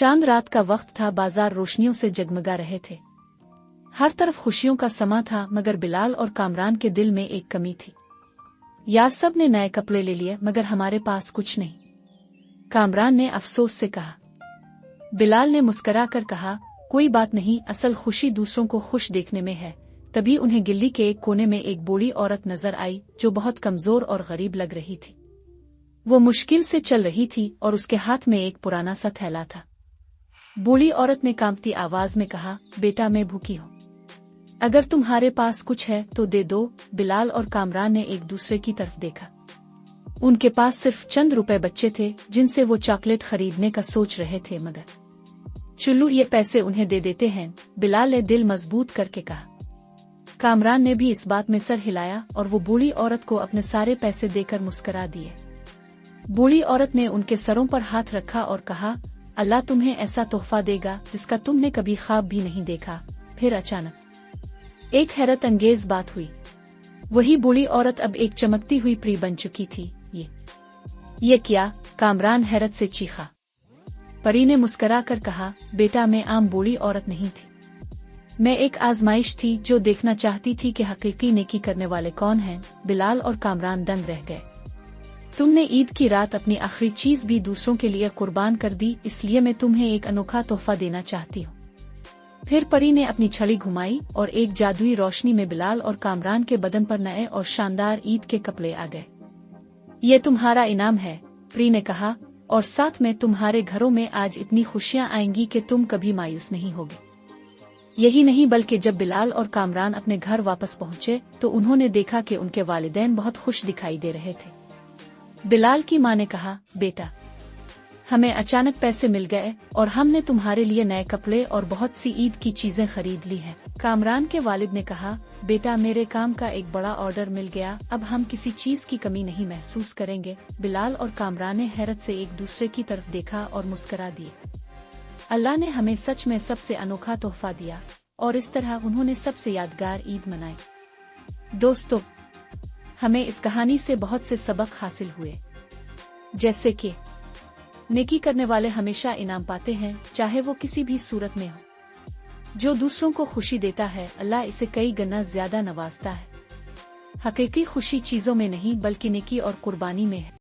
चांद रात का वक्त था, बाजार रोशनियों से जगमगा रहे थे। हर तरफ खुशियों का समा था, मगर बिलाल और कामरान के दिल में एक कमी थी। यार, सब ने नए कपड़े ले लिए मगर हमारे पास कुछ नहीं, कामरान ने अफसोस से कहा। बिलाल ने मुस्करा कर कहा, कोई बात नहीं, असल खुशी दूसरों को खुश देखने में है। तभी उन्हें गिल्ली के एक कोने में एक बूढ़ी औरत नजर आई जो बहुत कमजोर और गरीब लग रही थी। वो मुश्किल से चल रही थी और उसके हाथ में एक पुराना सा थैला था। बूढ़ी औरत ने कांपती आवाज में कहा, बेटा, मैं भूखी हूँ, अगर तुम्हारे पास कुछ है तो दे दो। बिलाल और कामरान ने एक दूसरे की तरफ देखा। उनके पास सिर्फ चंद रुपए बचे थे जिनसे वो चॉकलेट खरीदने का सोच रहे थे। मगर चुल्लू, ये पैसे उन्हें दे देते हैं, बिलाल ने दिल मजबूत करके कहा। कामरान ने भी इस बात में सर हिलाया और वो बूढ़ी औरत को अपने सारे पैसे देकर मुस्करा दिए। बूढ़ी औरत ने उनके सरों पर हाथ रखा और कहा, अल्लाह तुम्हें ऐसा तोहफा देगा जिसका तुमने कभी ख्वाब भी नहीं देखा। फिर अचानक एक हैरत अंगेज बात हुई। वही बूढ़ी औरत अब एक चमकती हुई परी बन चुकी थी। ये क्या? कामरान हैरत से चीखा। परी ने मुस्करा कर कहा, बेटा, मैं आम बूढ़ी औरत नहीं थी, मैं एक आजमाइश थी जो देखना चाहती थी कि हकीकी नेकी करने वाले कौन हैं। बिलाल और कामरान दंग रह गए। तुमने ईद की रात अपनी आखिरी चीज भी दूसरों के लिए कुर्बान कर दी, इसलिए मैं तुम्हें एक अनोखा तोहफा देना चाहती हूँ। फिर परी ने अपनी छड़ी घुमाई और एक जादुई रोशनी में बिलाल और कामरान के बदन पर नए और शानदार ईद के कपड़े आ गए। ये तुम्हारा इनाम है, परी ने कहा, और साथ में तुम्हारे घरों में आज इतनी खुशियां आएंगी कि तुम कभी मायूस नहीं होगे। यही नहीं, बल्कि जब बिलाल और कामरान अपने घर वापस पहुंचे तो उन्होंने देखा कि उनके वालिदैन बहुत खुश दिखाई दे रहे थे। बिलाल की मां ने कहा, बेटा, हमें अचानक पैसे मिल गए और हमने तुम्हारे लिए नए कपड़े और बहुत सी ईद की चीजें खरीद ली हैं। कामरान के वालिद ने कहा, बेटा, मेरे काम का एक बड़ा ऑर्डर मिल गया, अब हम किसी चीज की कमी नहीं महसूस करेंगे। बिलाल और कामरान ने हैरत से एक दूसरे की तरफ देखा और मुस्करा दिए। अल्लाह ने हमें सच में सबसे अनोखा तोहफा दिया, और इस तरह उन्होंने सबसे यादगार ईद मनाई। दोस्तों, हमें इस कहानी से बहुत से सबक हासिल हुए, जैसे कि नेकी करने वाले हमेशा इनाम पाते हैं, चाहे वो किसी भी सूरत में हो। जो दूसरों को खुशी देता है, अल्लाह इसे कई गुना ज्यादा नवाजता है। हकीकी खुशी चीजों में नहीं बल्कि नेकी और कुर्बानी में है।